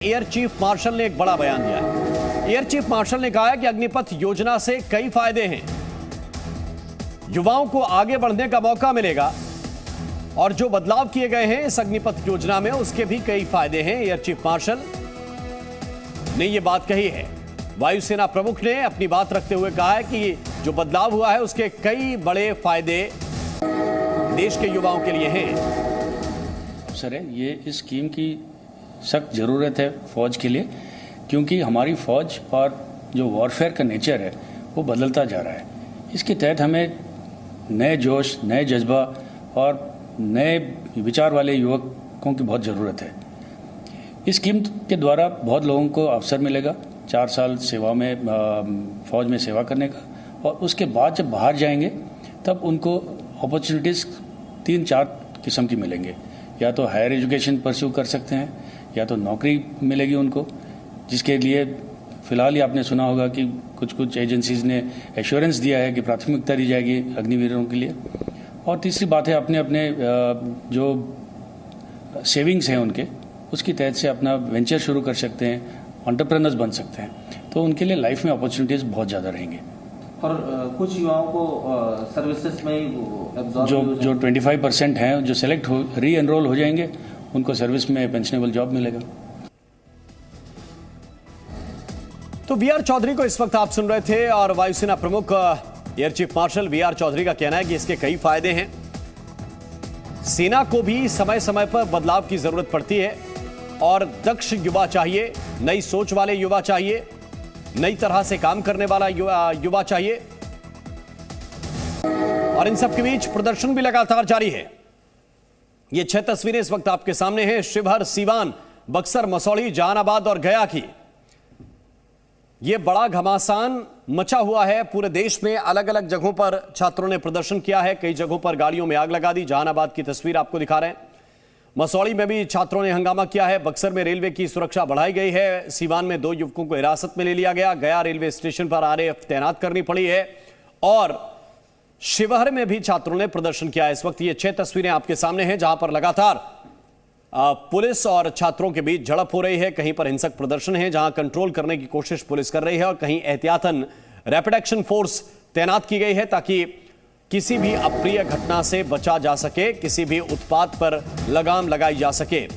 Air chief martial ने एक बड़ा बयान दिया है। एयर चीफ मार्शल ने कहा है कि अग्निपथ योजना से कई फायदे हैं। युवाओं को आगे बढ़ने का मौका मिलेगा और जो बदलाव किए गए हैं इस अग्निपथ योजना में उसके भी कई फायदे हैं। एयर चीफ मार्शल ने यह बात कही है। वायुसेना प्रमुख ने अपनी बात रखते हुए कहा है कि जो बदलाव हुआ है उसके कई बड़े फायदे देश के युवाओं के लिए हैं। सर ये इस स्कीम की सख्त ज़रूरत है फ़ौज के लिए, क्योंकि हमारी फ़ौज और जो वॉरफेयर का नेचर है वो बदलता जा रहा है। इसके तहत हमें नए जोश, नए जज्बा और नए विचार वाले युवकों की बहुत ज़रूरत है। इस स्कीम के द्वारा बहुत लोगों को अवसर मिलेगा 4 साल सेवा में, फ़ौज में सेवा करने का, और उसके बाद जब बाहर जाएंगे तब उनको अपॉर्चुनिटीज़ 3-4 किस्म की मिलेंगे। या तो हायर एजुकेशन परस्यू कर सकते हैं, या तो नौकरी मिलेगी उनको, जिसके लिए फ़िलहाल ही आपने सुना होगा कि कुछ एजेंसीज़ ने एश्योरेंस दिया है कि प्राथमिकता दी जाएगी अग्निवीरों के लिए। और तीसरी बात है अपने अपने जो सेविंग्स हैं उनके, उसकी तहत से अपना वेंचर शुरू कर सकते हैं, एंटरप्रेन्योर्स बन सकते हैं। तो उनके लिए लाइफ में अपॉर्चुनिटीज़ बहुत ज़्यादा रहेंगे। और कुछ युवाओं को सर्विसेज में जो 25% हैं जो सेलेक्ट हो री एनरोल हो जाएंगे, उनको सर्विस में पेंशनेबल जॉब मिलेगा। तो वीआर चौधरी को इस वक्त आप सुन रहे थे और वायुसेना प्रमुख air chief marshal VR Chaudhari का कहना है कि इसके कई फायदे हैं। सेना को भी समय समय पर बदलाव की जरूरत पड़ती है और दक्ष युवा चाहिए, नई सोच वाले युवा चाहिए, नई तरह से काम करने वाला युवा चाहिए। और इन सब के बीच प्रदर्शन भी लगातार जारी है। ये 6 तस्वीरें इस वक्त आपके सामने हैं। शिवहर, सीवान, बक्सर, मसौढ़ी, जहानाबाद और गया की ये बड़ा घमासान मचा हुआ है। पूरे देश में अलग अलग जगहों पर छात्रों ने प्रदर्शन किया है। कई जगहों पर गाड़ियों में आग लगा दी। जहानाबाद की तस्वीर आपको दिखा रहे हैं। मसौढ़ी में भी छात्रों ने हंगामा किया है। बक्सर में रेलवे की सुरक्षा बढ़ाई गई है। सीवान में 2 युवकों को हिरासत में ले लिया गया। गया रेलवे स्टेशन पर आरएएफ तैनात करनी पड़ी है। और शिवहर में भी छात्रों ने प्रदर्शन किया है। इस वक्त ये 6 तस्वीरें आपके सामने हैं जहां पर लगातार पुलिस और छात्रों के बीच झड़प हो रही है। कहीं पर हिंसक प्रदर्शन है जहां कंट्रोल करने की कोशिश पुलिस कर रही है और कहीं एहतियातन रैपिड एक्शन फोर्स तैनात की गई है ताकि किसी भी अप्रिय घटना से बचा जा सके, किसी भी उत्पात पर लगाम लगाई जा सके।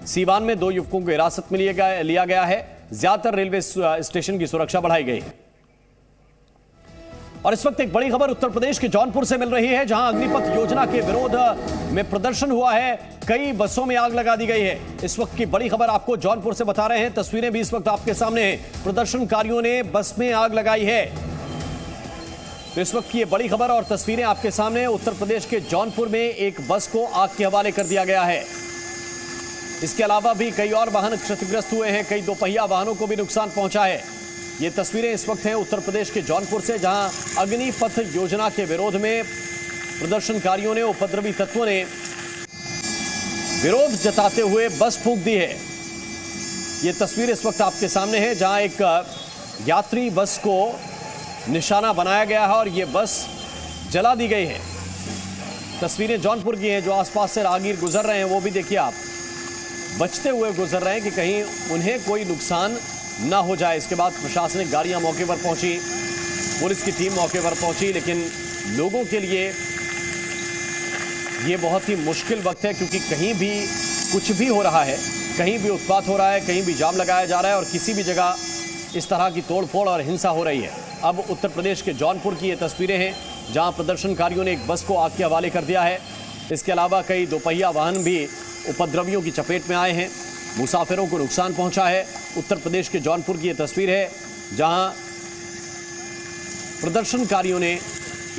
सीवान में 2 युवकों को हिरासत में लिया गया है। ज्यादातर रेलवे स्टेशन की सुरक्षा बढ़ाई गई है। और इस वक्त एक बड़ी खबर उत्तर प्रदेश के जौनपुर से मिल रही है जहां अग्निपथ योजना के विरोध में प्रदर्शन हुआ है। कई बसों में आग लगा दी गई है। इस वक्त की बड़ी खबर आपको जौनपुर से बता रहे हैं। तस्वीरें भी इस वक्त आपके सामने हैं। प्रदर्शनकारियों ने बस में आग लगाई है। तो इस वक्त की ये बड़ी खबर और तस्वीरें आपके सामने। उत्तर प्रदेश के जौनपुर में एक बस को आग के हवाले कर दिया गया है। इसके अलावा भी कई और वाहन क्षतिग्रस्त हुए हैं। कई दोपहिया वाहनों को भी नुकसान पहुंचा है। ये तस्वीरें इस वक्त हैं उत्तर प्रदेश के जौनपुर से जहां अग्निपथ योजना के विरोध में प्रदर्शनकारियों ने, उपद्रवी तत्वों ने विरोध जताते हुए बस फूंक दी है। ये तस्वीर इस वक्त आपके सामने है जहां एक यात्री बस को निशाना बनाया गया है और ये बस जला दी गई है। तस्वीरें जौनपुर की हैं। जो आसपास से राहगीर गुजर रहे हैं वो भी देखिए आप, बचते हुए गुजर रहे हैं कि कहीं उन्हें कोई नुकसान ना हो जाए। इसके बाद प्रशासनिक गाड़ियां मौके पर पहुंची, पुलिस की टीम मौके पर पहुंची, लेकिन लोगों के लिए ये बहुत ही मुश्किल वक्त है क्योंकि कहीं भी कुछ भी हो रहा है, कहीं भी उत्पात हो रहा है, कहीं भी जाम लगाया जा रहा है और किसी भी जगह इस तरह की तोड़फोड़ और हिंसा हो रही है। अब उत्तर प्रदेश के जौनपुर की ये तस्वीरें हैं जहां प्रदर्शनकारियों ने एक बस को आग के हवाले कर दिया है। इसके अलावा कई दोपहिया वाहन भी उपद्रवियों की चपेट में आए हैं। मुसाफिरों को नुकसान पहुंचा है। उत्तर प्रदेश के जौनपुर की यह तस्वीर है जहां प्रदर्शनकारियों ने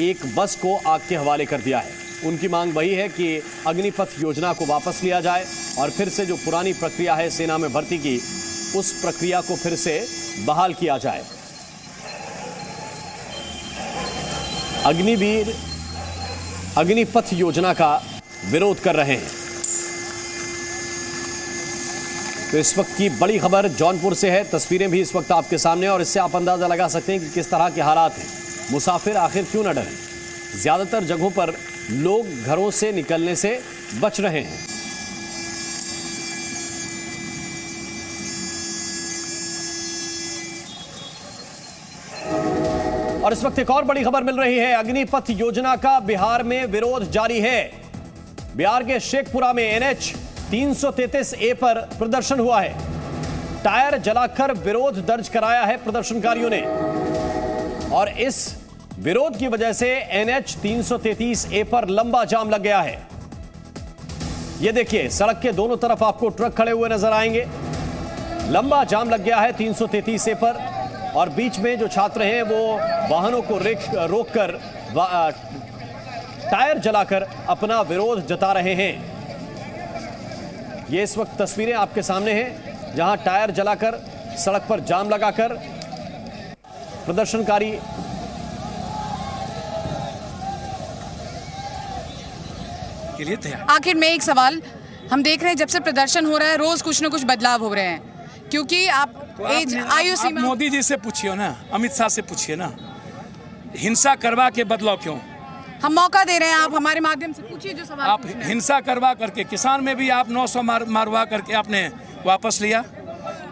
एक बस को आग के हवाले कर दिया है। उनकी मांग वही है कि अग्निपथ योजना को वापस लिया जाए और फिर से जो पुरानी प्रक्रिया है सेना में भर्ती की, उस प्रक्रिया को फिर से बहाल किया जाए। अग्निवीर अग्निपथ योजना का विरोध कर रहे हैं। तो इस वक्त की बड़ी खबर जौनपुर से है। तस्वीरें भी इस वक्त आपके सामने और इससे आप अंदाजा लगा सकते हैं कि किस तरह के हालात हैं। मुसाफिर आखिर क्यों न डरें। ज्यादातर जगहों पर लोग घरों से निकलने से बच रहे हैं। और इस वक्त एक और बड़ी खबर मिल रही है। अग्निपथ योजना का बिहार में विरोध जारी है। बिहार के शेखपुरा में NH 333A पर प्रदर्शन हुआ है। टायर जलाकर विरोध दर्ज कराया है प्रदर्शनकारियों ने और इस विरोध की वजह से NH 333A पर लंबा जाम लग गया है। यह देखिए, सड़क के दोनों तरफ आपको ट्रक खड़े हुए नजर आएंगे। लंबा जाम लग गया है 333A पर और बीच में जो छात्र हैं वो वाहनों को रोककर टायर जलाकर अपना विरोध जता रहे हैं। ये इस वक्त तस्वीरें आपके सामने हैं जहां टायर जलाकर सड़क पर जाम लगाकर प्रदर्शनकारी के लिए तैयार। आखिर में एक सवाल हम देख रहे हैं, जब से प्रदर्शन हो रहा है रोज कुछ न कुछ बदलाव हो रहे हैं, क्योंकि आप आयु सीमा मोदी जी से पूछिए ना, अमित शाह से पूछिए ना, हिंसा करवा के बदलाव क्यों? हम मौका दे रहे हैं, आप हमारे माध्यम से पूछिए जो सवाल आप हिंसा करवा करके, किसान में भी आप 900 मारवा करके आपने वापस लिया,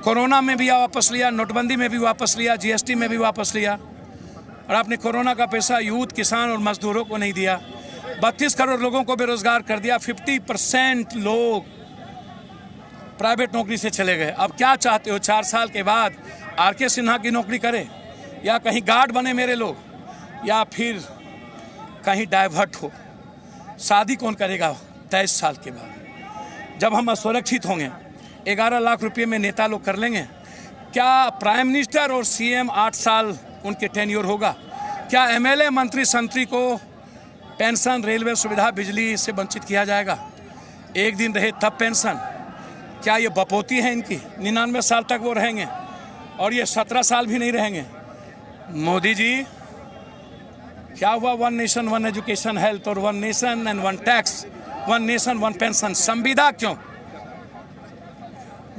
कोरोना में भी वापस लिया, नोटबंदी में भी वापस लिया, GST में भी वापस लिया, और आपने कोरोना का पैसा यूथ, किसान और मजदूरों को नहीं दिया। 32 करोड़ लोगों को बेरोजगार कर दिया। 50% लोग प्राइवेट नौकरी से चले गए। अब क्या चाहते हो, 4 साल के बाद RK सिन्हा की नौकरी करे, या कहीं गार्ड बने मेरे लोग, या फिर कहीं डाइवर्ट हो? शादी कौन करेगा 23 साल के बाद? जब हम असुरक्षित होंगे, 11 लाख रुपए में नेता लोग कर लेंगे क्या? प्राइम मिनिस्टर और CM 8 साल उनके टेन्योर होगा क्या? MLA मंत्री संतरी को पेंशन, रेलवे सुविधा, बिजली से वंचित किया जाएगा? एक दिन रहे तब पेंशन? क्या ये बपोती है इनकी? 99 साल तक वो रहेंगे और ये 17 साल भी नहीं रहेंगे। मोदी जी, क्या हुआ 1 नेशन 1 एजुकेशन हेल्थ और 1 nation and 1 tax, 1 nation 1 pension? संविदा क्यों?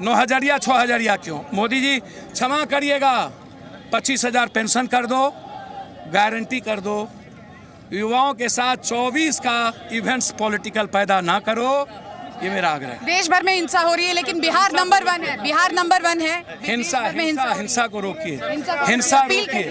9,000 6,000 क्यों? मोदी जी क्षमा करिएगा, 25,000 पेंशन कर दो, गारंटी कर दो। युवाओं के साथ 24 का इवेंट्स पॉलिटिकल पैदा ना करो, ये मेरा आग्रह है। देश भर में हिंसा हो रही है, लेकिन बिहार नंबर 1 है। बिहार नंबर 1 है। हिंसा को रोकिए, हिंसा रोकिए।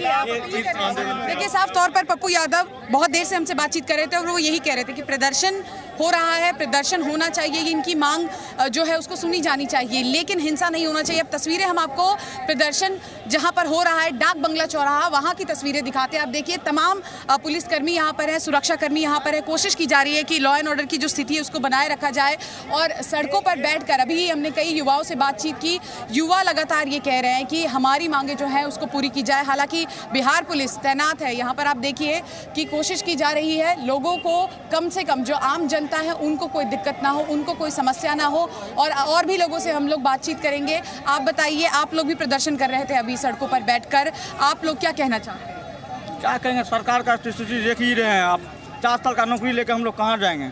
देखिए, साफ तौर पर पप्पू यादव बहुत देर से हमसे बातचीत कर रहे थे और वो यही कह रहे थे कि प्रदर्शन हो रहा है, प्रदर्शन होना चाहिए, इनकी मांग जो है उसको सुनी जानी चाहिए, लेकिन हिंसा नहीं होना चाहिए। अब तस्वीरें हम आपको प्रदर्शन जहां पर हो रहा है, डाक बंगला चौराहा, वहां की तस्वीरें दिखाते हैं। आप देखिए, तमाम पुलिसकर्मी यहाँ पर है, सुरक्षाकर्मी यहाँ पर है। कोशिश की जा रही है कि लॉ एंड ऑर्डर की जो स्थिति है उसको बनाए रखा जाए। और सड़कों पर बैठकर अभी हमने कई युवाओं से बातचीत की। युवा लगातार ये कह रहे हैं कि हमारी मांगे जो है उसको पूरी की जाए। हालांकि बिहार पुलिस तैनात है यहाँ पर। आप देखिए कि कोशिश की जा रही है लोगों को कम से कम, जो आम जनता है उनको कोई दिक्कत ना हो, उनको कोई समस्या ना हो। और भी लोगों से हम लोग बातचीत करेंगे। आप बताइए, आप लोग भी प्रदर्शन कर रहे थे अभी सड़कों पर बैठकर, आप लोग क्या कहना चाहते हैं? क्या कहेंगे, सरकार का स्थिति देख ही रहे हैं आप। 4 साल का नौकरी लेकर हम लोग कहाँ जाएंगे,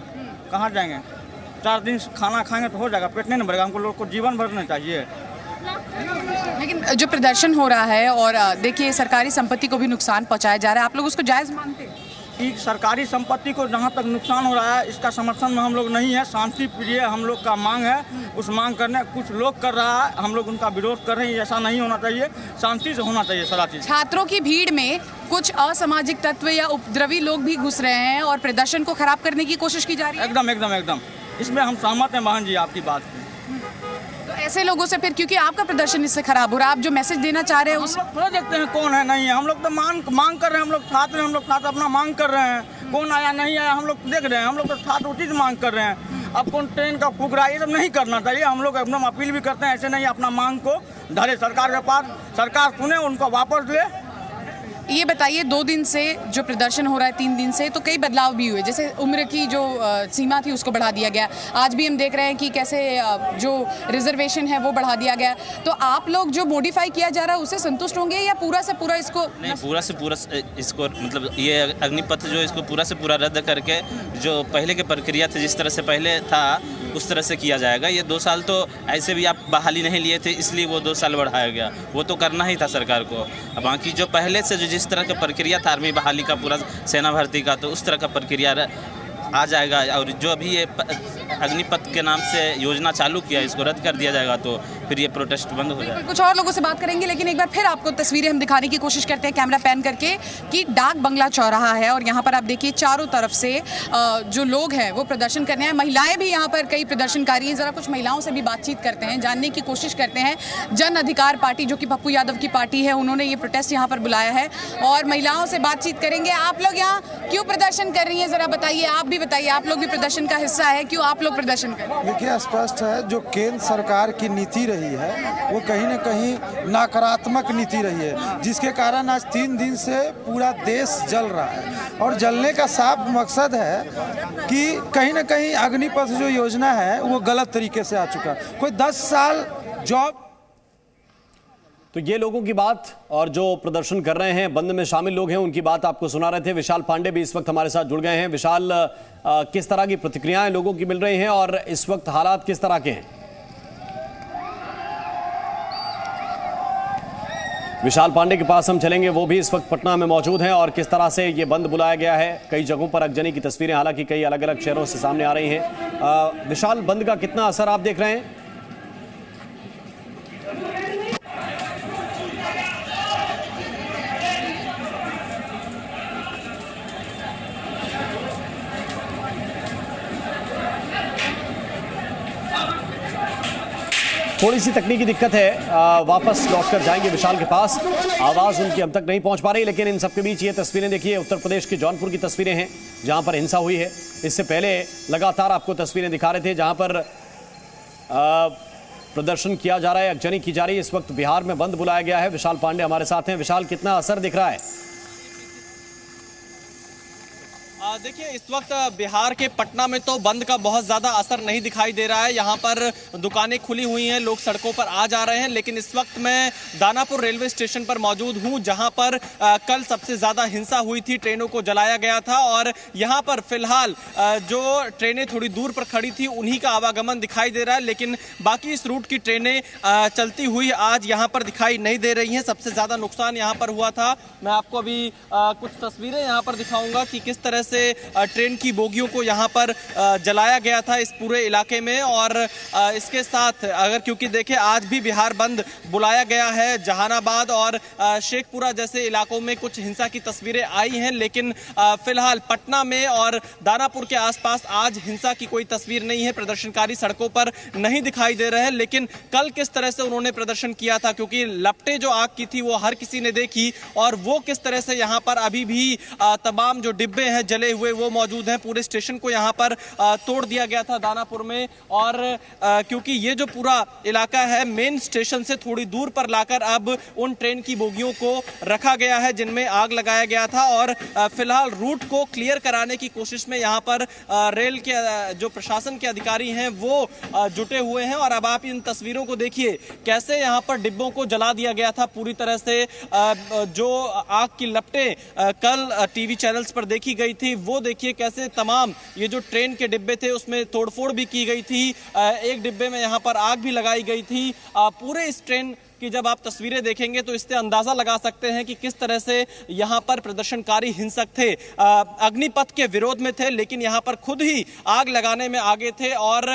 कहाँ जाएंगे? 4 दिन खाना खाएंगे तो हो जाएगा, पेट नहीं भरेगा। हमको लोग को जीवन भरना चाहिए। लेकिन जो प्रदर्शन हो रहा है और देखिए सरकारी संपत्ति को भी नुकसान पहुंचाया जा रहा है, आप लोग उसको जायज मानते हैं? कि सरकारी संपत्ति को जहाँ तक नुकसान हो रहा है, इसका समर्थन में हम लोग नहीं है। शांति प्रिय हम लोग का मांग है। उस मांग करने कुछ लोग कर रहा है, हम लोग उनका विरोध कर रहे हैं। ऐसा नहीं होना चाहिए, शांति से होना चाहिए सारा चीज। छात्रों की भीड़ में कुछ असामाजिक तत्व या उपद्रवी लोग भी घुस रहे हैं और प्रदर्शन को खराब करने की कोशिश की जा रही है। एकदम इसमें हम सहमत हैं बहन जी आपकी बात में। तो ऐसे लोगों से फिर, क्योंकि आपका प्रदर्शन इससे खराब हो रहा है, आप जो मैसेज देना चाह रहे हैं उस थोड़ा देखते हैं कौन है नहीं है। हम लोग तो मांग कर रहे हैं। हम लोग छात्र हैं, हम लोग छात्र अपना मांग कर रहे हैं। कौन आया नहीं आया हम लोग देख रहे हैं। हम लोग तो छात्र उचित मांग कर रहे हैं। अब कौन ट्रेन का फुकरा, ये सब नहीं करना चाहिए। हम लोग एकदम अपील भी करते हैं, ऐसे नहीं अपना मांग को धरे सरकार के पास, सरकार सुने, उनको वापस ले। ये बताइए, 2 दिन से जो प्रदर्शन हो रहा है, 3 दिन से, तो कई बदलाव भी हुए। जैसे उम्र की जो सीमा थी उसको बढ़ा दिया गया। आज भी हम देख रहे हैं कि कैसे जो रिजर्वेशन है वो बढ़ा दिया गया। तो आप लोग जो मॉडिफाई किया जा रहा है उससे संतुष्ट होंगे या पूरा से पूरा इसको? नहीं, पूरा से पूरा इसको, मतलब ये अग्निपथ जो इसको पूरा से पूरा रद्द करके जो पहले की प्रक्रिया थी, जिस तरह से पहले था उस तरह से किया जाएगा। ये 2 साल तो ऐसे भी आप बहाली नहीं लिए थे, इसलिए वो 2 साल बढ़ाया गया। वो तो करना ही था सरकार को। बाकी जो पहले से जिस तरह का प्रक्रिया था आर्मी बहाली का, पूरा सेना भर्ती का, तो उस तरह का प्रक्रिया आ जाएगा। और जो अभी ये अग्निपथ के नाम से योजना चालू किया, इसको रद्द कर दिया जाएगा तो फिर ये प्रोटेस्ट बंद हो जाएगा। कुछ और लोगों से बात करेंगे, लेकिन एक बार फिर आपको तस्वीरें हम दिखाने की कोशिश करते हैं कैमरा पैन करके कि डाक बंगला चौराहा है और यहाँ पर आप देखिए चारों तरफ से जो लोग हैं वो प्रदर्शन करने हैं। महिलाएं भी यहाँ पर कई प्रदर्शनकारी हैं। जरा कुछ महिलाओं से भी बातचीत करते हैं, जानने की कोशिश करते हैं। जन अधिकार पार्टी जो कि पप्पू यादव की पार्टी है, उन्होंने ये प्रोटेस्ट यहाँ पर बुलाया है और महिलाओं से बातचीत करेंगे। आप लोग यहाँ क्यों प्रदर्शन कर रही हैं, जरा बताइए। आप भी बताइए, आप लोग भी प्रदर्शन का हिस्सा है, क्यों आप लोग प्रदर्शन कर रहे हैं? देखिए, स्पष्ट है जो केंद्र सरकार की नीति रही है वो कहीं न कहीं नकारात्मक नीति रही है, जिसके कारण आज 3 दिन से पूरा देश जल रहा है और जलने का साफ मकसद है कि कहीं न कहीं अग्निपथ जो योजना है वो गलत तरीके से आ चुका है। कोई 10 साल जॉब। तो ये लोगों की बात और जो प्रदर्शन कर रहे हैं, बंद में शामिल लोग हैं, उनकी बात आपको सुना रहे थे। विशाल पांडे भी इस वक्त हमारे साथ जुड़ गए हैं। विशाल, किस तरह की प्रतिक्रियाएं लोगों की मिल रही हैं और इस वक्त हालात किस तरह के हैं? विशाल पांडे के पास हम चलेंगे, वो भी इस वक्त पटना में मौजूद हैं और किस तरह से ये बंद बुलाया गया है। कई जगहों पर अगजनी की तस्वीरें हालांकि कई अलग अलग शहरों से सामने आ रही हैं। विशाल, बंद का कितना असर आप देख रहे हैं? थोड़ी सी तकनीकी दिक्कत है, वापस लौटकर जाएंगे विशाल के पास। आवाज़ उनकी अब तक नहीं पहुंच पा रही, लेकिन इन सबके बीच ये तस्वीरें देखिए, उत्तर प्रदेश के जौनपुर की तस्वीरें हैं जहां पर हिंसा हुई है। इससे पहले लगातार आपको तस्वीरें दिखा रहे थे जहां पर प्रदर्शन किया जा रहा है, अगजनी की जा रही है। इस वक्त बिहार में बंद बुलाया गया है। विशाल पांडे हमारे साथ हैं। विशाल, कितना असर दिख रहा है? देखिए, इस वक्त बिहार के पटना में तो बंद का बहुत ज़्यादा असर नहीं दिखाई दे रहा है। यहाँ पर दुकानें खुली हुई हैं, लोग सड़कों पर आ जा रहे हैं, लेकिन इस वक्त मैं दानापुर रेलवे स्टेशन पर मौजूद हूँ जहाँ पर कल सबसे ज़्यादा हिंसा हुई थी, ट्रेनों को जलाया गया था और यहाँ पर फिलहाल जो ट्रेनें थोड़ी दूर पर खड़ी थी उन्हीं का आवागमन दिखाई दे रहा है, लेकिन बाकी इस रूट की ट्रेनें चलती हुई आज यहाँ पर दिखाई नहीं दे रही हैं। सबसे ज़्यादा नुकसान यहाँ पर हुआ था। मैं आपको अभी कुछ तस्वीरें यहाँ पर दिखाऊंगा कि किस तरह से ट्रेन की बोगियों को यहाँ पर जलाया गया था इस पूरे इलाके में। और इसके साथ अगर क्योंकि देखिए आज भी बिहार बंद बुलाया गया है, जहानाबाद और शेखपुरा जैसे इलाकों में कुछ हिंसा की तस्वीरें आई हैं, लेकिन फिलहाल पटना में और दानापुर के आसपास आज हिंसा की कोई तस्वीर नहीं है। प्रदर्शनकारी सड़कों पर नहीं दिखाई दे रहे हैं, लेकिन कल किस तरह से उन्होंने प्रदर्शन किया था, क्योंकि लपटें जो आग की थी वो हर किसी ने देखी और वो किस तरह से यहाँ पर अभी भी तमाम जो डिब्बे हैं जले हुए वो मौजूद हैं। पूरे स्टेशन को यहाँ पर तोड़ दिया गया था दानापुर में और क्योंकि ये जो पूरा इलाका है मेन स्टेशन से थोड़ी दूर पर लाकर अब उन ट्रेन की बोगियों को रखा गया है जिनमें आग लगाया गया था और फिलहाल रूट को क्लियर कराने की कोशिश में यहाँ पर रेल के जो प्रशासन के अधिकारी हैं वो जुटे हुए हैं। और अब आप इन तस्वीरों को देखिए कैसे यहाँ पर डिब्बों को जला दिया गया था पूरी तरह से। जो आग की लपटें कल टीवी चैनल्स पर देखी गई थी वो देखिए कैसे तमाम ये जो ट्रेन के डिब्बे थे उसमें तोड़फोड़ भी की गई थी। एक डिब्बे में यहाँ पर आग भी लगाई गई थी। पूरे इस ट्रेन कि जब आप तस्वीरें देखेंगे तो इससे अंदाजा लगा सकते हैं कि किस तरह से यहाँ पर प्रदर्शनकारी हिंसक थे, अग्निपथ के विरोध में थे, लेकिन यहाँ पर खुद ही आग लगाने में आगे थे। और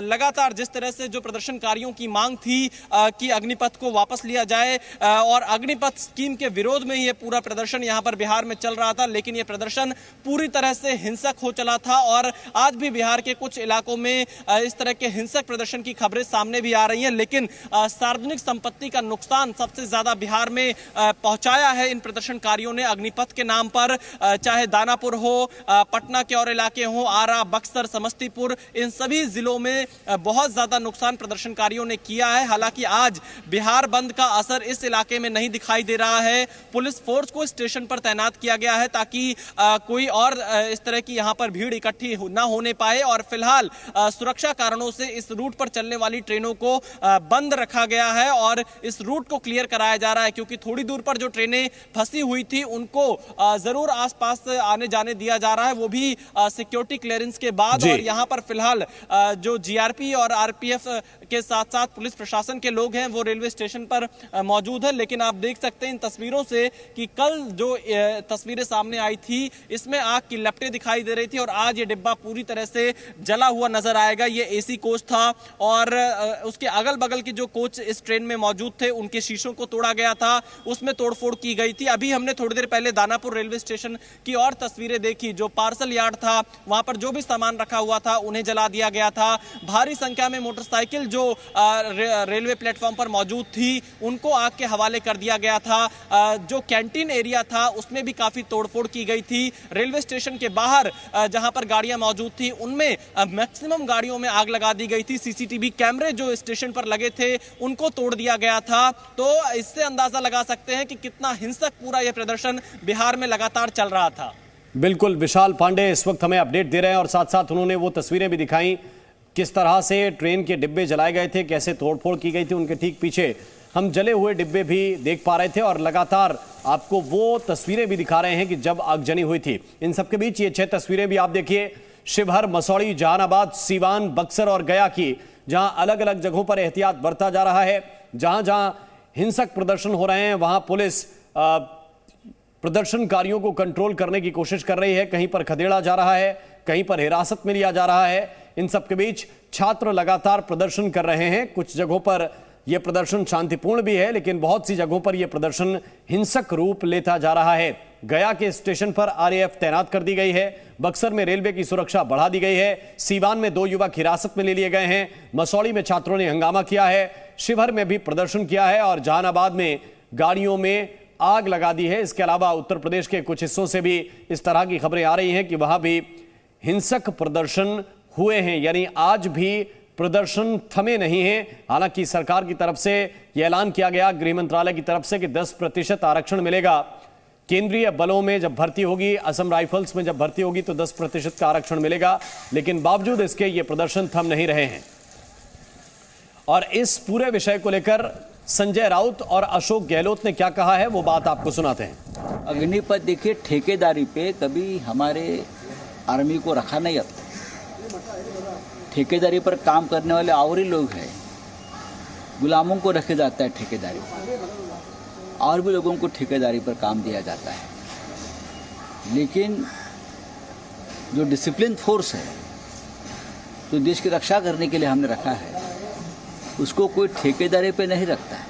लगातार जिस तरह से जो प्रदर्शनकारियों की मांग थी कि अग्निपथ को वापस लिया जाए और अग्निपथ स्कीम के विरोध में ये पूरा प्रदर्शन यहाँ पर बिहार में चल रहा था, लेकिन ये प्रदर्शन पूरी तरह से हिंसक हो चला था। और आज भी बिहार के कुछ इलाकों में इस तरह के हिंसक प्रदर्शन की खबरें सामने भी आ रही हैं, लेकिन सार्वजनिक संपत्ति का नुकसान सबसे ज्यादा बिहार में पहुंचाया है इन प्रदर्शनकारियों ने अग्निपथ के नाम पर। चाहे दानापुर हो, पटना के और इलाके हो, आरा, बक्सर, समस्तीपुर, इन सभी जिलों में बहुत ज्यादा नुकसान प्रदर्शनकारियों ने किया है। हालांकि आज बिहार बंद का असर इस इलाके में नहीं दिखाई दे रहा है। पुलिस फोर्स को स्टेशन पर तैनात किया गया है ताकि कोई और इस तरह की यहाँ पर भीड़ इकट्ठी ना होने पाए और फिलहाल सुरक्षा कारणों से इस रूट पर चलने वाली ट्रेनों को बंद रखा गया है और इस रूट को क्लियर कराया जा रहा है, क्योंकि थोड़ी दूर पर जो ट्रेनें फंसी हुई थी उनको जरूर आसपास आने जाने दिया जा रहा है, वो भी सिक्योरिटी क्लियरेंस के बाद। और यहाँ पर फिलहाल जो जीआरपी और आरपीएफ के साथ साथ पुलिस प्रशासन के लोग हैं वो रेलवे स्टेशन पर मौजूद है। लेकिन आप देख सकते हैं इन तस्वीरों से कि कल जो तस्वीरें सामने आई थी इसमें आग की लपटें दिखाई दे रही थी और आज ये डिब्बा पूरी तरह से जला हुआ नजर आएगा। ये एसी कोच था और उसके अगल बगल के जो कोच इस ट्रेन में मौजूद थे उनके शीशों को तोड़ा गया था, उसमें तोड़फोड़ की गई थी। अभी हमने थोड़ी देर पहले दानापुर रेलवे स्टेशन की और तस्वीरें देखी, जो पार्सल यार्ड था वहां पर जो भी सामान रखा हुआ था उन्हें जला दिया गया था। भारी संख्या में मोटरसाइकिल जो रेलवे प्लेटफॉर्म पर मौजूद थी उनको आग के हवाले कर दिया गया था। जो कैंटीन एरिया था उसमें भी काफी तोड़फोड़ की गई थी। रेलवे स्टेशन के बाहर जहां पर गाड़ियां मौजूद थी उनमें मैक्सिमम गाड़ियों में आग लगा दी गई थी। सीसीटीवी कैमरे जो स्टेशन पर लगे थे उनको तोड़ दिया गया था। तो इससे अंदाजा लगा सकते हैं कि कितना हिंसक पूरा यह प्रदर्शन बिहार में लगातार चल रहा था। बिल्कुल, विशाल पांडे इस वक्त हमें अपडेट दे रहे हैं और साथ साथ उन्होंने वो तस्वीरें भी दिखाई किस तरह से ट्रेन के डिब्बे जलाए गए थे, कैसे तोड़फोड़ की गई थी। उनके ठीक पीछे हम जले हुए डिब्बे भी देख पा रहे थे और लगातार आपको वो तस्वीरें भी दिखा रहे हैं कि जब आगजनी हुई थी। इन सबके बीच ये 6 तस्वीरें भी आप देखिए, शिवहर, मसौड़ी, जहानाबाद, सीवान, बक्सर और गया की, जहां अलग अलग जगहों पर एहतियात बरता जा रहा है। जहां जहां हिंसक प्रदर्शन हो रहे हैं वहां पुलिस प्रदर्शनकारियों को कंट्रोल करने की कोशिश कर रही है। कहीं पर खदेड़ा जा रहा है, कहीं पर हिरासत में लिया जा रहा है। इन सब के बीच छात्र लगातार प्रदर्शन कर रहे हैं। कुछ जगहों पर यह प्रदर्शन शांतिपूर्ण भी है, लेकिन बहुत सी जगहों पर यह प्रदर्शन हिंसक रूप लेता जा रहा है। गया के स्टेशन पर आरएएफ तैनात कर दी गई है। बक्सर में रेलवे की सुरक्षा बढ़ा दी गई है। सीवान में 2 युवक हिरासत में ले लिए गए हैं। मसौड़ी में छात्रों ने हंगामा किया है। शिवहर में भी प्रदर्शन किया है और जहानाबाद में गाड़ियों में आग लगा दी है। इसके अलावा उत्तर प्रदेश के कुछ हिस्सों से भी इस तरह की खबरें आ रही हैं कि वहां भी हिंसक प्रदर्शन हुए हैं, यानी आज भी प्रदर्शन थमे नहीं हैं। हालांकि सरकार की तरफ से यह ऐलान किया गया, गृह मंत्रालय की तरफ से, कि 10% आरक्षण मिलेगा। केंद्रीय बलों में जब भर्ती होगी, असम राइफल्स में जब भर्ती होगी तो 10% का आरक्षण मिलेगा। लेकिन बावजूद इसके ये प्रदर्शन थम नहीं रहे हैं। और इस पूरे विषय को लेकर संजय राउत और अशोक गहलोत ने क्या कहा है वो बात आपको सुनाते हैं। अग्निपथ देखिए, ठेकेदारी पे कभी हमारे आर्मी को रखा नहीं आता। ठेकेदारी पर काम करने वाले और ही लोग हैं, गुलामों को रखे जाता है ठेकेदारी पर, और भी लोगों को ठेकेदारी पर काम दिया जाता है। लेकिन जो डिसिप्लिन फोर्स है, जो देश की रक्षा करने के लिए हमने रखा है, उसको कोई ठेकेदारी पे नहीं रखता है।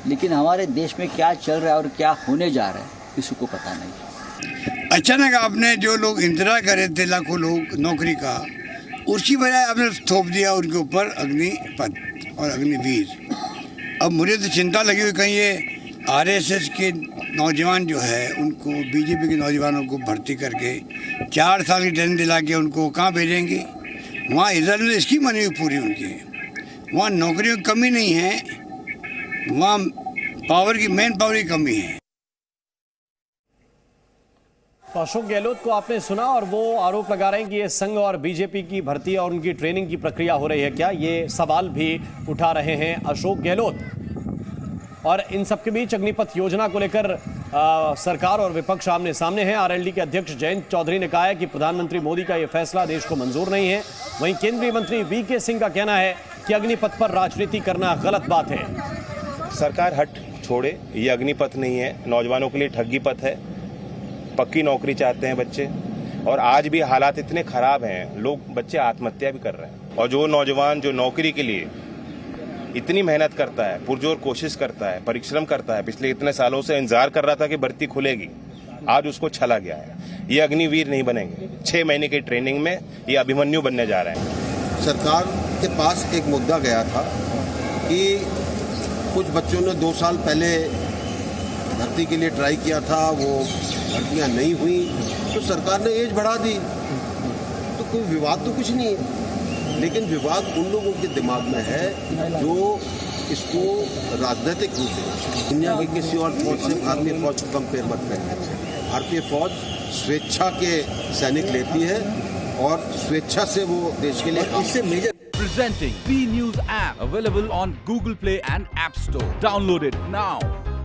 लेकिन हमारे देश में क्या चल रहा है और क्या होने जा रहा है किसी को पता नहीं। अचानक आपने जो लोग इंतजार कर रहे थे, लाखों लोग नौकरी का, उसकी बजाय आपने थोप दिया उनके ऊपर अग्निपथ और अग्निवीर। अब मुझे तो चिंता लगी हुई, कहीं ये आरएसएस के नौजवान जो है उनको, बीजेपी के नौजवानों को भर्ती करके 4 साल की ट्रेनिंग दिला के उनको कहाँ भेजेंगे। वहाँ इधर में इसकी मनी हुई पूरी उनकी, वहाँ नौकरियों की कमी नहीं है, वहाँ पावर की, मेन पावर की कमी है। तो अशोक गहलोत को आपने सुना और वो आरोप लगा रहे हैं कि ये संघ और बीजेपी की भर्ती और उनकी ट्रेनिंग की प्रक्रिया हो रही है क्या, ये सवाल भी उठा रहे हैं अशोक गहलोत। और इन सबके बीच अग्निपथ योजना को लेकर सरकार और विपक्ष आमने सामने हैं। आरएलडी के अध्यक्ष जयंत चौधरी ने कहा है कि प्रधानमंत्री मोदी का यह फैसला देश को मंजूर नहीं है। वहीं केंद्रीय मंत्री वीके सिंह का कहना है कि अग्निपथ पर राजनीति करना गलत बात है। सरकार हट छोड़े, ये अग्निपथ नहीं है, नौजवानों के लिए ठगी पथ है। पक्की नौकरी चाहते हैं बच्चे, और आज भी हालात इतने खराब हैं, लोग, बच्चे आत्महत्या भी कर रहे हैं। और जो नौजवान जो नौकरी के लिए इतनी मेहनत करता है, पुरजोर कोशिश करता है, परिश्रम करता है, पिछले इतने सालों से इंतजार कर रहा था कि भर्ती खुलेगी, आज उसको छला गया है। ये अग्निवीर नहीं बनेंगे। 6 महीने की ट्रेनिंग में ये अभिमन्यु बनने जा रहे हैं। सरकार के पास एक मुद्दा गया था कि कुछ बच्चों ने 2 साल पहले भर्ती के लिए ट्राई किया था, वो भर्तियाँ नहीं हुई, तो सरकार ने एज बढ़ा दी। तो कोई विवाद तो कुछ नहीं है, लेकिन विवाद उन लोगों के दिमाग में है जो इसको राजनीतिक रूप से दुनिया की किसी और फौज से भारतीय फौज को कंपेयर मत करें। भारतीय फौज स्वेच्छा के सैनिक लेती है और स्वेच्छा से वो देश के लिए इससे major. Presenting B News app available on Google Play and App Store. Download it now.